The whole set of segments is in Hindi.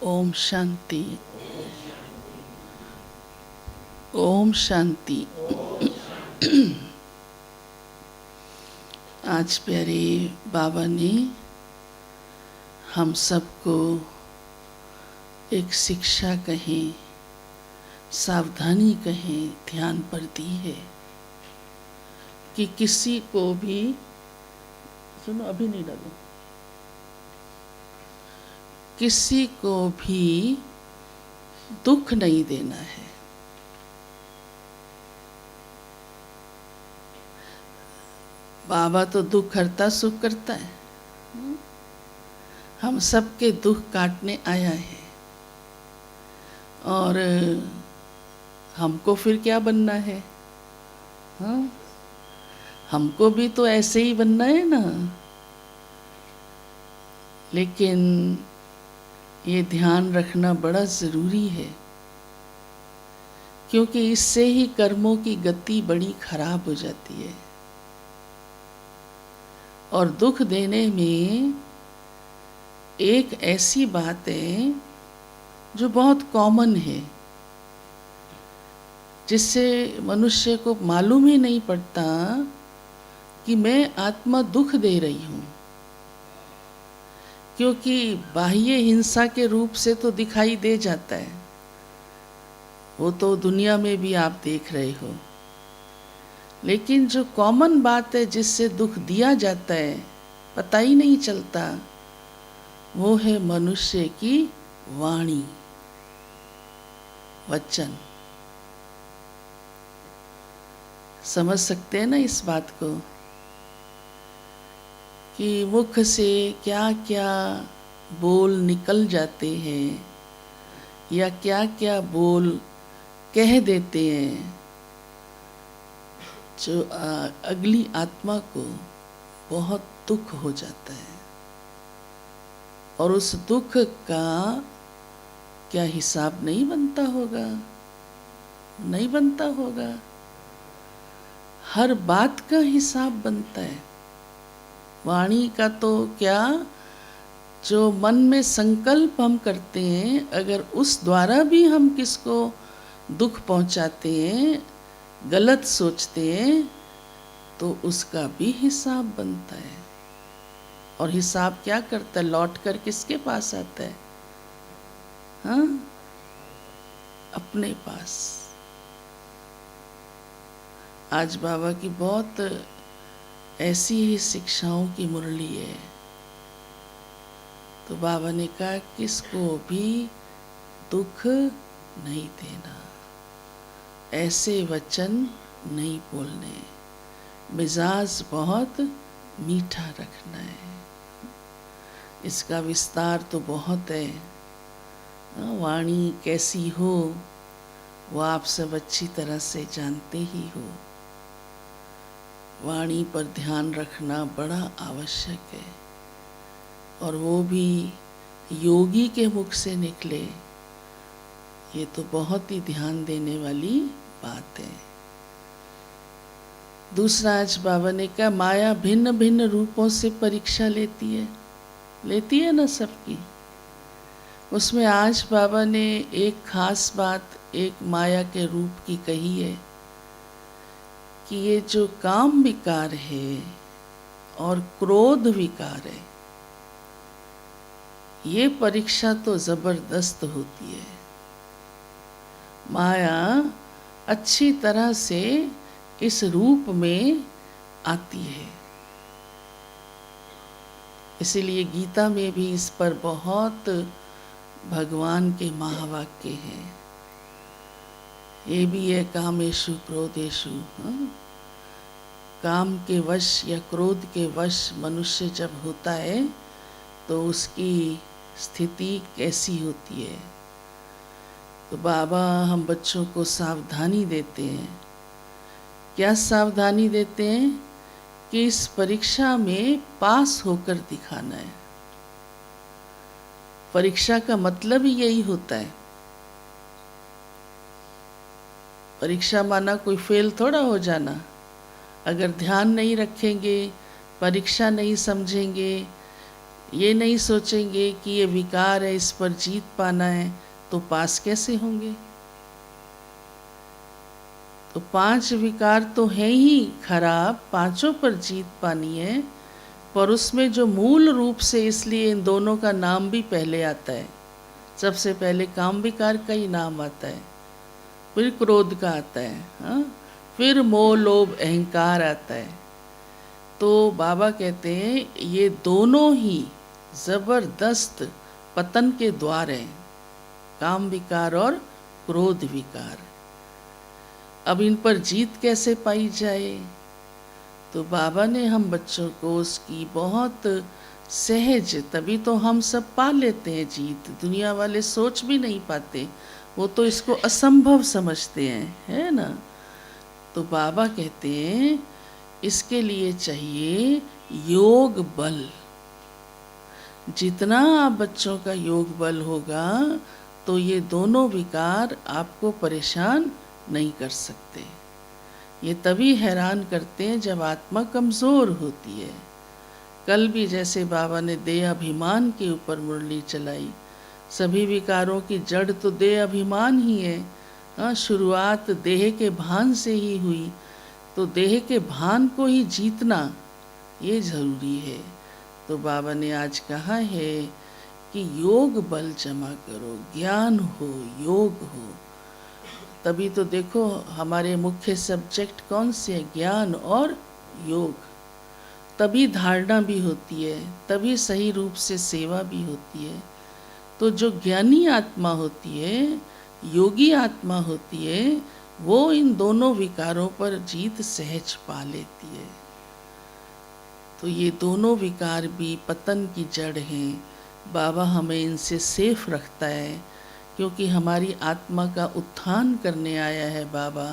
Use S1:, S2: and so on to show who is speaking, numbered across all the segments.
S1: ओम शांति। ओम शांति। आज प्यारे बाबा ने हम सबको एक शिक्षा कहें, सावधानी कहें, ध्यान पर दी है कि किसी को भी, सुनो अभी नहीं डालो, किसी को भी दुख नहीं देना है। बाबा तो दुख करता सुख करता है। हम सबके दुख काटने आया है और हमको फिर क्या बनना है? हाँ, हमको भी तो ऐसे ही बनना है ना। लेकिन ये ध्यान रखना बड़ा ज़रूरी है, क्योंकि इससे ही कर्मों की गति बड़ी खराब हो जाती है। और दुख देने में एक ऐसी बात है जो बहुत कॉमन है, जिससे मनुष्य को मालूम ही नहीं पड़ता कि मैं आत्मा दुख दे रही हूँ, क्योंकि बाह्य हिंसा के रूप से तो दिखाई दे जाता है। वो तो दुनिया में भी आप देख रहे हो। लेकिन जो कॉमन बात है जिससे दुख दिया जाता है, पता ही नहीं चलता, वो है मनुष्य की वाणी, वचन। समझ सकते हैं ना इस बात को कि मुख से क्या क्या बोल निकल जाते हैं या क्या क्या बोल कह देते हैं, जो अगली आत्मा को बहुत दुख हो जाता है। और उस दुख का क्या हिसाब नहीं बनता होगा? नहीं बनता होगा। हर बात का हिसाब बनता है। वाणी का तो क्या, जो मन में संकल्प हम करते हैं, अगर उस द्वारा भी हम किसको दुख पहुंचाते हैं, गलत सोचते हैं, तो उसका भी हिसाब बनता है। और हिसाब क्या करता है? लौट कर किसके पास आता है? हाँ, अपने पास। आज बाबा की बहुत ऐसी ही शिक्षाओं की मुरली है। तो बाबा ने कहा किसको भी दुख नहीं देना, ऐसे वचन नहीं बोलने, मिजाज बहुत मीठा रखना है। इसका विस्तार तो बहुत है। वाणी कैसी हो वो आप सब अच्छी तरह से जानते ही हो। वाणी पर ध्यान रखना बड़ा आवश्यक है, और वो भी योगी के मुख से निकले, ये तो बहुत ही ध्यान देने वाली बात है। दूसरा, आज बाबा ने कहा माया भिन्न भिन्न रूपों से परीक्षा लेती है ना सबकी। उसमें आज बाबा ने एक खास बात एक माया के रूप की कही है कि ये जो काम विकार है और क्रोध विकार है, ये परीक्षा तो जबरदस्त होती है। माया अच्छी तरह से इस रूप में आती है। इसीलिए गीता में भी इस पर बहुत भगवान के महावाक्य हैं। ये भी है कामेषु क्रोधेषु। काम के वश या क्रोध के वश मनुष्य जब होता है तो उसकी स्थिति कैसी होती है। तो बाबा हम बच्चों को सावधानी देते हैं। क्या सावधानी देते हैं? कि इस परीक्षा में पास होकर दिखाना है। परीक्षा का मतलब ही यही होता है। परीक्षा माना कोई फेल थोड़ा हो जाना। अगर ध्यान नहीं रखेंगे, परीक्षा नहीं समझेंगे, ये नहीं सोचेंगे कि ये विकार है, इस पर जीत पाना है, तो पास कैसे होंगे। तो 5 विकार तो हैं ही खराब, पांचों पर जीत पानी है, पर उसमें जो मूल रूप से, इसलिए इन दोनों का नाम भी पहले आता है। सबसे पहले काम विकार का ही नाम आता है, फिर क्रोध का आता है, हाँ, फिर मोह लोभ अहंकार आता है। तो बाबा कहते हैं ये दोनों ही जबरदस्त पतन के द्वार हैं, काम विकार और क्रोध विकार। अब इन पर जीत कैसे पाई जाए, तो बाबा ने हम बच्चों को उसकी बहुत सहज, तभी तो हम सब पा लेते हैं जीत, दुनिया वाले सोच भी नहीं पाते, वो तो इसको असंभव समझते हैं, है ना। तो बाबा कहते हैं इसके लिए चाहिए योग बल। जितना आप बच्चों का योग बल होगा तो ये दोनों विकार आपको परेशान नहीं कर सकते। ये तभी हैरान करते हैं जब आत्मा कमज़ोर होती है। कल भी जैसे बाबा ने देह अभिमान के ऊपर मुरली चलाई, सभी विकारों की जड़ तो देह अभिमान ही है। हाँ, शुरुआत देह के भान से ही हुई, तो देह के भान को ही जीतना ये ज़रूरी है। तो बाबा ने आज कहा है कि योग बल जमा करो, ज्ञान हो, योग हो। तभी तो देखो हमारे मुख्य सब्जेक्ट कौन से हैं, ज्ञान और योग। तभी धारणा भी होती है, तभी सही रूप से सेवा भी होती है। तो जो ज्ञानी आत्मा होती है, योगी आत्मा होती है, वो इन दोनों विकारों पर जीत सहज पा लेती है। तो ये दोनों विकार भी पतन की जड़ हैं। बाबा हमें इनसे सेफ रखता है, क्योंकि हमारी आत्मा का उत्थान करने आया है बाबा।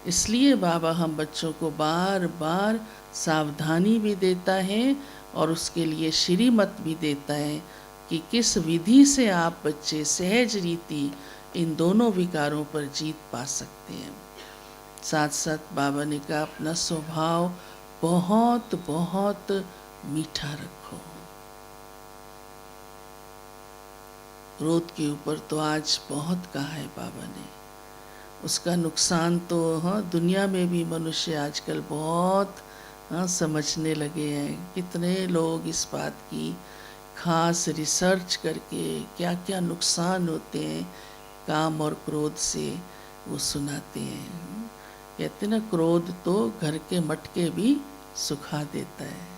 S1: इसलिए बाबा हम बच्चों को बार बार सावधानी भी देता है और उसके लिए श्रीमत भी देता है कि किस विधि से आप बच्चे सहज रीति इन दोनों विकारों पर जीत पा सकते हैं। साथ साथ बाबा ने कहा अपना स्वभाव बहुत बहुत मीठा रखो। क्रोध के ऊपर तो आज बहुत कहा है बाबा ने, उसका नुकसान तो हाँ दुनिया में भी मनुष्य आजकल बहुत हाँ समझने लगे हैं। कितने लोग इस बात की खास रिसर्च करके क्या क्या नुकसान होते हैं काम और क्रोध से वो सुनाते हैं। कहते ना क्रोध तो घर के मटके भी सुखा देता है।